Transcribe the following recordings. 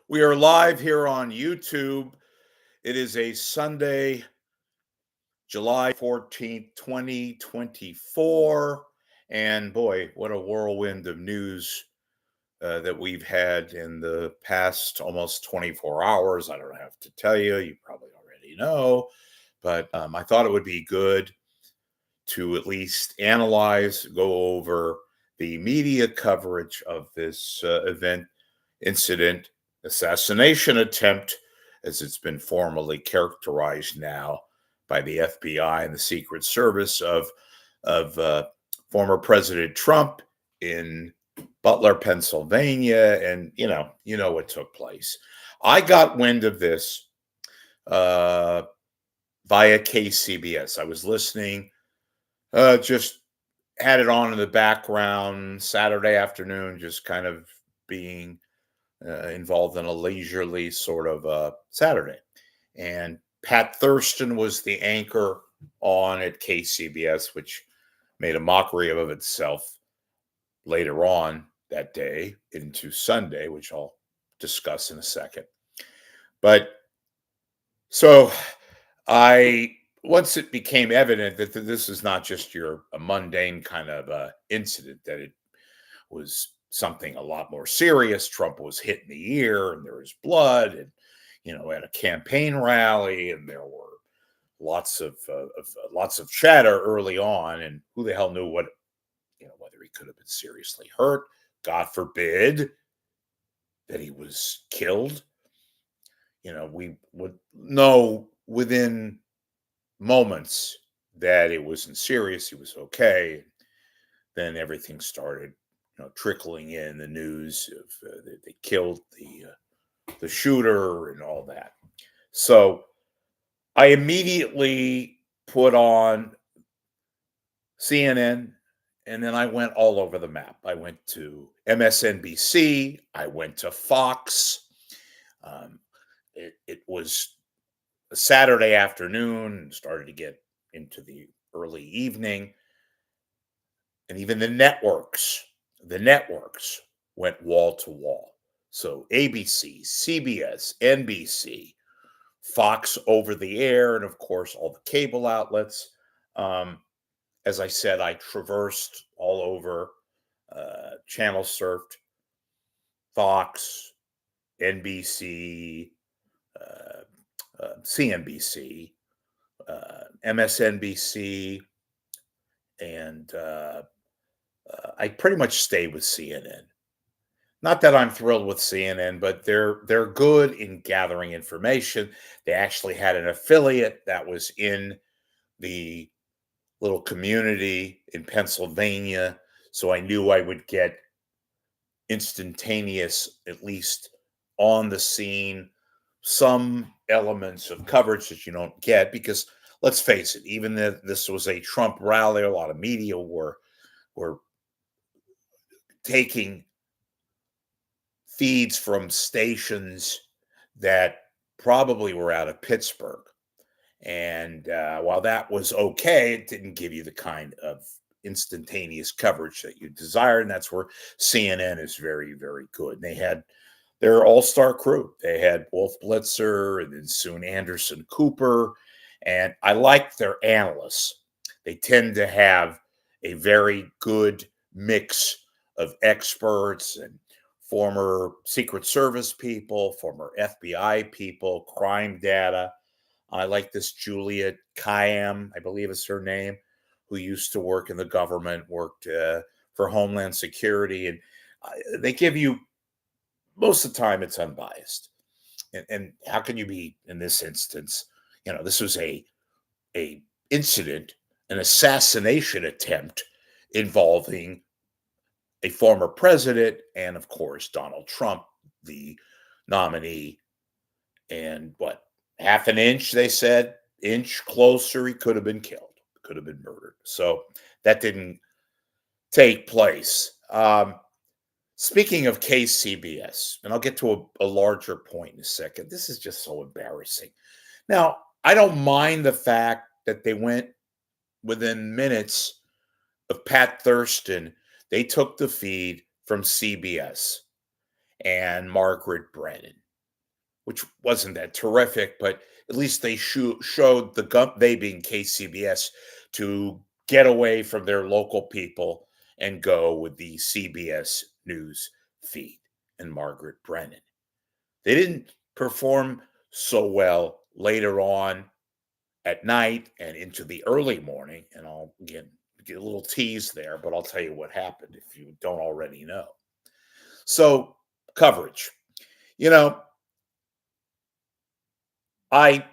We are live here on YouTube. It is a Sunday, July 14th, 2024. And boy, what a whirlwind of news that we've had in the past almost 24 hours. I don't have to tell you, you probably already know. But I thought it would be good to at least analyze, go over the media coverage of this incident, assassination attempt, as it's been formally characterized now by the FBI and the Secret Service of former President Trump in Butler, Pennsylvania, and you know what took place. I got wind of this uh, via KCBS. I was listening, just had it on in the background Saturday afternoon, just kind of being involved in a leisurely sort of Saturday. And Pat Thurston was the anchor on at KCBS, which made a mockery of itself later on that day into Sunday, which I'll discuss in a second. But so I once it became evident that this is not just a mundane kind of incident, that it was something a lot more serious. Trump was hit in the ear, and there was blood, and at a campaign rally, and there were lots of chatter early on, and who the hell knew whether he could have been seriously hurt. God forbid that he was killed. We would know within moments that it wasn't serious. He was okay. Then everything started, trickling in the news of they killed the shooter and all that. So I immediately put on CNN, and then I went all over the map. I went to MSNBC. I went to Fox. It was a Saturday afternoon, started to get into the early evening, and even the networks went wall to wall. So ABC, CBS, NBC, Fox over the air, and of course all the cable outlets. As I said, I traversed all over, channel surfed Fox, NBC, CNBC, MSNBC, and I pretty much stayed with CNN. Not that I'm thrilled with CNN, but they're good in gathering information. They actually had an affiliate that was in the little community in Pennsylvania, so I knew I would get instantaneous, at least on the scene, some elements of coverage that you don't get, because let's face it, even if this was a Trump rally, a lot of media were taking feeds from stations that probably were out of Pittsburgh. And while that was okay, it didn't give you the kind of instantaneous coverage that you desire. And that's where CNN is very, very good. And they had their all-star crew. They had Wolf Blitzer and then soon Anderson Cooper. And I like their analysts. They tend to have a very good mix of experts and former Secret Service people, former FBI people, crime data. I like this Julia Kayyem, I believe is her name, who used to work in the government, worked for Homeland Security. And they give you, most of the time, it's unbiased. And how can you be, in this instance, this was a incident, an assassination attempt involving a former president and, of course, Donald Trump, the nominee. And what, half an inch, they said, inch closer, he could have been killed, could have been murdered. So that didn't take place. Speaking of KCBS, and I'll get to a larger point in a second, this is just so embarrassing. Now, I don't mind the fact that they went within minutes of Pat Thurston. They took the feed from CBS and Margaret Brennan. which wasn't that terrific, but at least they showed they being KCBS, to get away from their local people and go with the CBS News feed and Margaret Brennan. They didn't perform so well later on at night and into the early morning. And I'll get a little tease there, but I'll tell you what happened if you don't already know. So, coverage. You know, I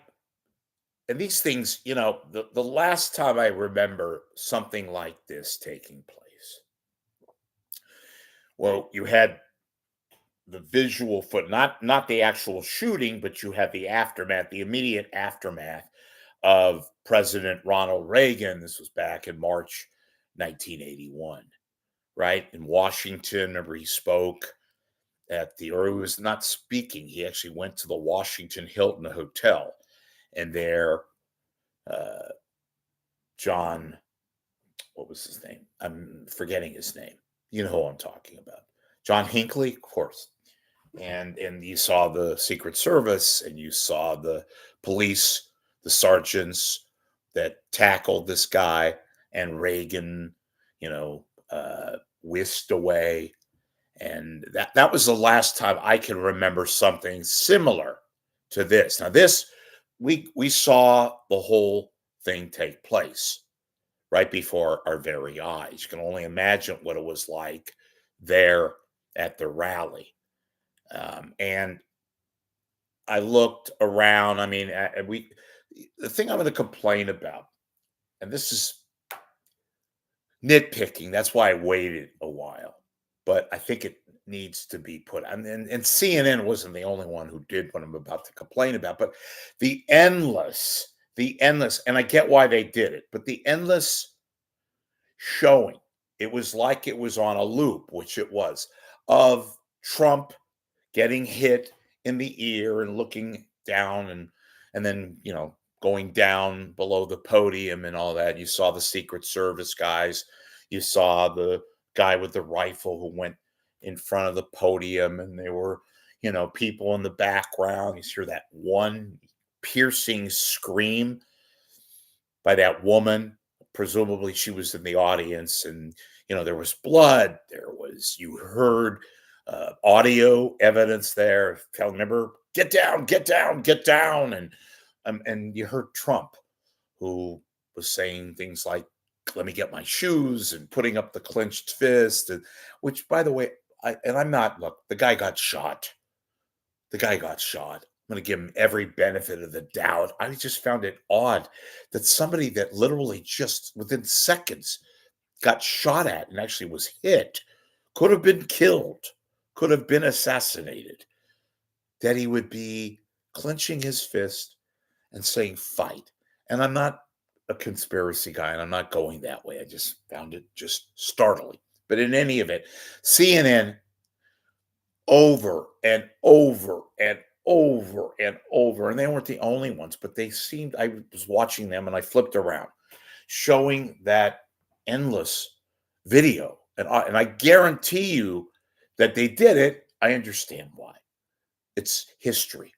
and these things, the last time I remember something like this taking place, well, you had the visual foot, not the actual shooting, but you had the aftermath, the immediate aftermath of President Ronald Reagan. This was back in March 1981, right? In Washington. Remember, he spoke or he was not speaking. He actually went to the Washington Hilton Hotel, and there, uh, John, what was his name? I'm forgetting his name. You know who I'm talking about. John Hinckley, of course. And you saw the Secret Service, and you saw the police, the sergeants that tackled this guy, and Reagan, whisked away. And that was the last time I can remember something similar to this. Now, this we saw the whole thing take place right before our very eyes. You can only imagine what it was like there at the rally. And I looked around. I mean, the thing I'm going to complain about, and this is nitpicking. That's why I waited a while, but I think it needs to be put. And CNN wasn't the only one who did what I'm about to complain about. But the endless, and I get why they did it, but the endless showing. It was like it was on a loop, which it was, of Trump getting hit in the ear and looking down, and then going down below the podium and all that. You saw the Secret Service guys. You saw the guy with the rifle who went in front of the podium, and there were people in the background. You hear that one piercing scream by that woman. Presumably she was in the audience, and there was blood. You heard audio evidence there. Remember, get down, get down, get down. And you heard Trump, who was saying things like, let me get my shoes, and putting up the clenched fist, which, by the way, look, the guy got shot. The guy got shot. I'm going to give him every benefit of the doubt. I just found it odd that somebody that literally just within seconds got shot at and actually was hit, could have been killed, could have been assassinated, that he would be clenching his fist and saying fight. And I'm not a conspiracy guy, and I'm not going that way. I just found it just startling. But in any event, CNN over and over and over and over, and they weren't the only ones, but they seemed, I was watching them and I flipped around, showing that endless video. And I guarantee you that they did it. I understand why. It's history.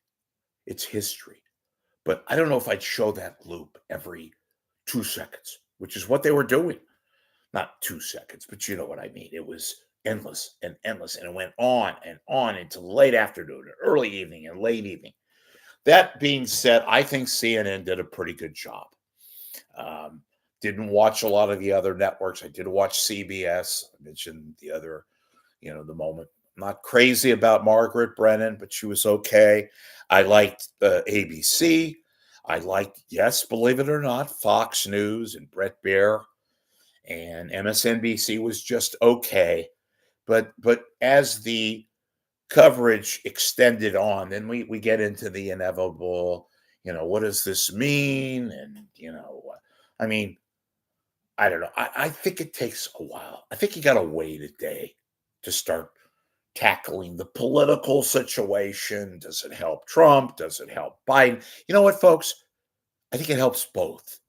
It's history. But I don't know if I'd show that loop every 2 seconds, which is what they were doing. Not 2 seconds, but you know what I mean. It was endless and endless, and it went on and on into late afternoon, and early evening, and late evening. That being said, I think CNN did a pretty good job. Didn't watch a lot of the other networks. I did watch CBS. I mentioned the other, the moment. I'm not crazy about Margaret Brennan, but she was okay. I liked ABC. I liked, yes, believe it or not, Fox News and Bret Baier, and MSNBC was just okay. But as the coverage extended on, then we get into the inevitable, what does this mean? And, I mean, I don't know. I think it takes a while. I think you got to wait a day to start tackling the political situation. Does it help Trump? Does it help Biden? You know what, folks? I think it helps both.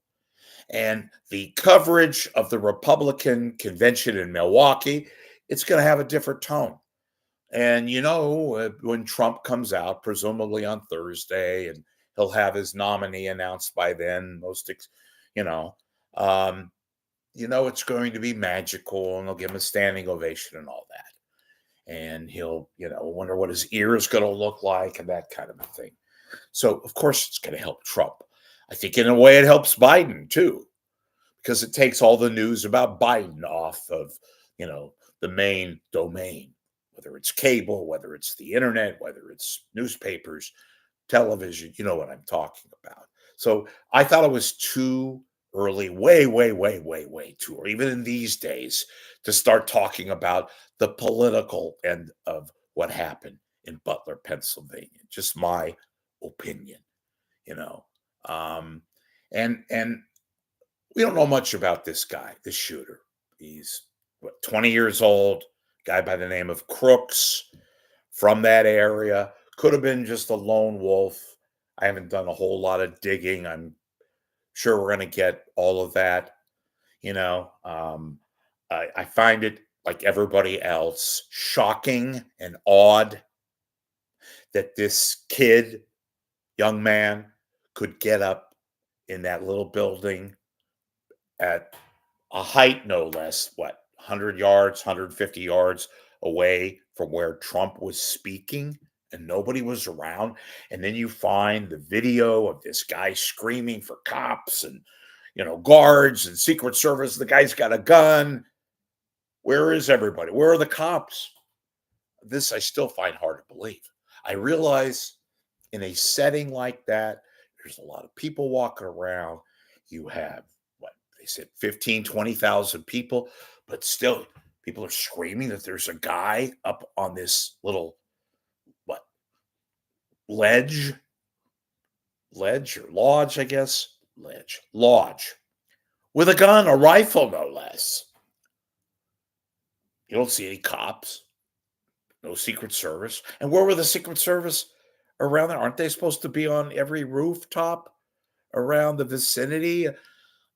And the coverage of the Republican convention in Milwaukee, it's going to have a different tone. And when Trump comes out, presumably on Thursday, and he'll have his nominee announced by then, you know, um, it's going to be magical, and they'll give him a standing ovation and all that. And he'll, wonder what his ear is going to look like and that kind of a thing. So, of course, it's going to help Trump. I think in a way it helps Biden too, because it takes all the news about Biden off of, the main domain, whether it's cable, whether it's the internet, whether it's newspapers, television, you know what I'm talking about. So I thought it was too early, way, way, way, way, way too early, even in these days, to start talking about the political end of what happened in Butler, Pennsylvania. Just my opinion, you know. Um, and we don't know much about this guy, this shooter. He's 20 years old, guy by the name of Crooks from that area. Could have been just a lone wolf. I haven't done a whole lot of digging. I'm sure we're going to get all of that. I find it, like everybody else, shocking and odd that this young man, could get up in that little building at a height no less, 100 yards, 150 yards away from where Trump was speaking, and nobody was around. And then you find the video of this guy screaming for cops and, guards and Secret Service. The guy's got a gun. Where is everybody? Where are the cops? This I still find hard to believe. I realize in a setting like that, there's a lot of people walking around. You have, what they said, 15, 20,000 people, but still people are screaming that there's a guy up on this little, what, ledge, or lodge, I guess, lodge, with a gun, a rifle, no less. You don't see any cops, no Secret Service. And where were the Secret Service around there? Aren't they supposed to be on every rooftop around the vicinity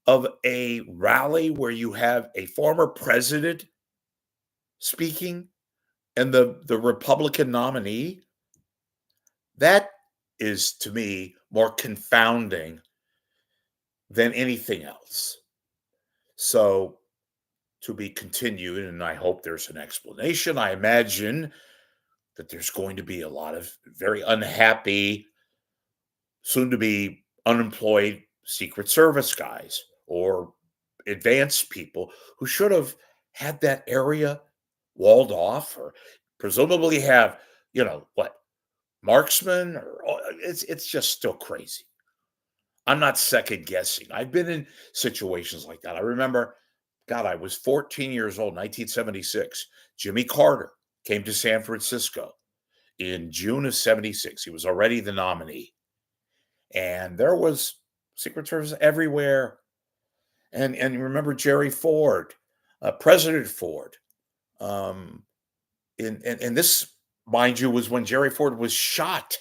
of a rally where you have a former president speaking and the Republican nominee? That is, to me, more confounding than anything else. So, to be continued, and I hope there's an explanation. I imagine that there's going to be a lot of very unhappy, soon to be unemployed Secret Service guys or advanced people who should have had that area walled off, or presumably have, what, marksmen, or it's just still crazy. I'm not second guessing. I've been in situations like that. I remember, God, I was 14 years old, 1976. Jimmy Carter came to San Francisco in June of 76. He was already the nominee. And there was Secret Service everywhere. And you remember Jerry Ford, President Ford. And this, mind you, was when Jerry Ford was shot.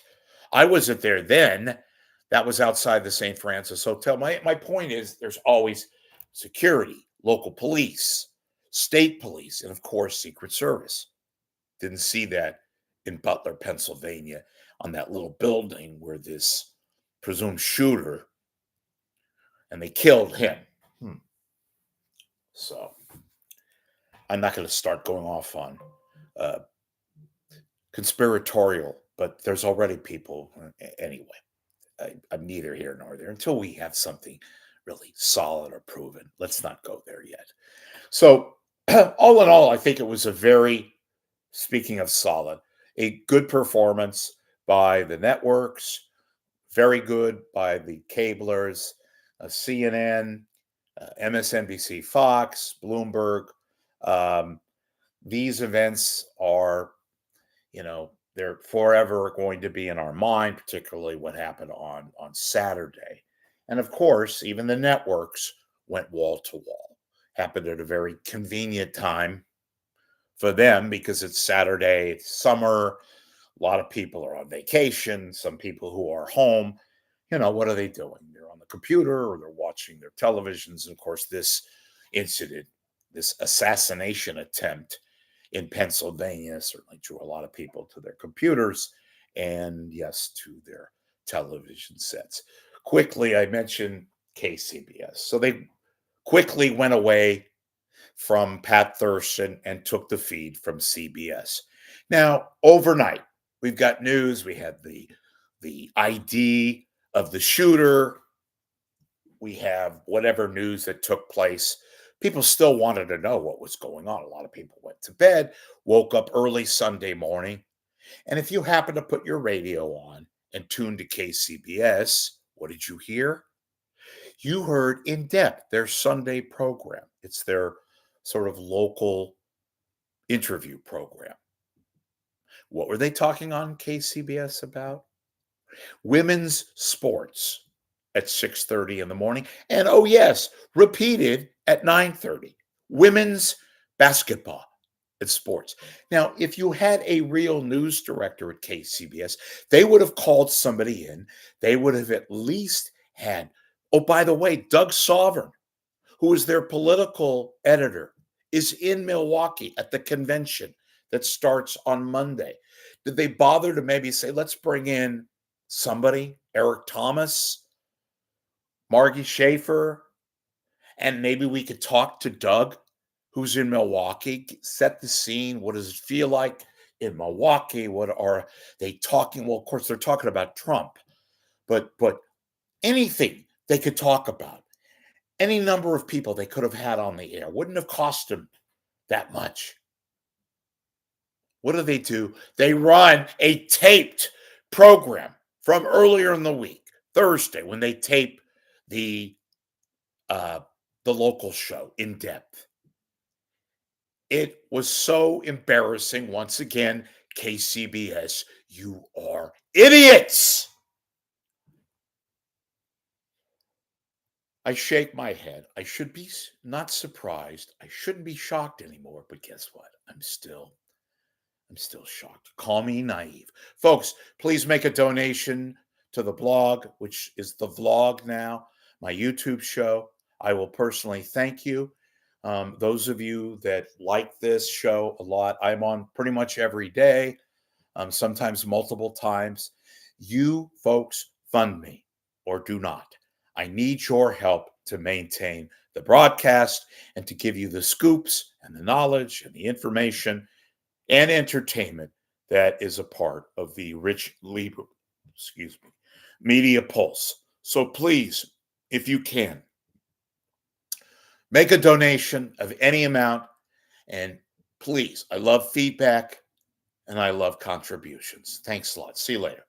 I wasn't there then. That was outside the St. Francis Hotel. My point is, there's always security, local police, state police, and of course, Secret Service. Didn't see that in Butler, Pennsylvania, on that little building where this presumed shooter, and they killed him. So I'm not going to start going off on uh, conspiratorial, but there's already people. Anyway, I'm neither here nor there until we have something really solid or proven. Let's not go there yet. So, all in all, I think it was speaking of solid, a good performance by the networks, very good by the cablers, CNN, MSNBC, Fox, Bloomberg. Um, these events are, they're forever going to be in our mind, particularly what happened on Saturday. And of course, even the networks went wall to wall. Happened at a very convenient time for them because it's Saturday, it's summer. A lot of people are on vacation. Some people who are home, what are they doing? They're on the computer or they're watching their televisions. And of course, this incident, this assassination attempt, in Pennsylvania certainly drew a lot of people to their computers and, yes, to their television sets. Quickly, I mentioned KCBS. So they quickly went away from Pat Thurston and took the feed from CBS. Now, overnight, we've got news. We had the ID of the shooter. We have whatever news that took place. People still wanted to know what was going on. A lot of people went to bed, woke up early Sunday morning. And if you happen to put your radio on and tune to KCBS, what did you hear? You heard In Depth, their Sunday program. It's their sort of local interview program. What were they talking on KCBS about? Women's sports at 6:30 in the morning. And oh yes, repeated at 9:30. Women's basketball at sports. Now, if you had a real news director at KCBS, they would have called somebody in. They would have at least had, oh, by the way, Doug Sovereign, who is their political editor, is in Milwaukee at the convention that starts on Monday. Did they bother to maybe say, let's bring in somebody, Eric Thomas, Margie Schaefer, and maybe we could talk to Doug, who's in Milwaukee, set the scene. What does it feel like in Milwaukee? What are they talking? Well, of course, they're talking about Trump, but anything they could talk about, any number of people they could have had on the air, wouldn't have cost them that much. What do? They run a taped program from earlier in the week, Thursday, when they tape the uh, the local show In Depth. It was so embarrassing. Once again, KCBS, you are idiots. I shake my head. I should be not surprised. I shouldn't be shocked anymore. But guess what? I'm still shocked. Call me naive. Folks, please make a donation to the blog, which is the vlog now, my YouTube show. I will personally thank you. Those of you that like this show a lot, I'm on pretty much every day, sometimes multiple times. You folks fund me or do not. I need your help to maintain the broadcast and to give you the scoops and the knowledge and the information and entertainment that is a part of the Rich Lieberman, Media Pulse. So please, if you can, make a donation of any amount. And please, I love feedback and I love contributions. Thanks a lot. See you later.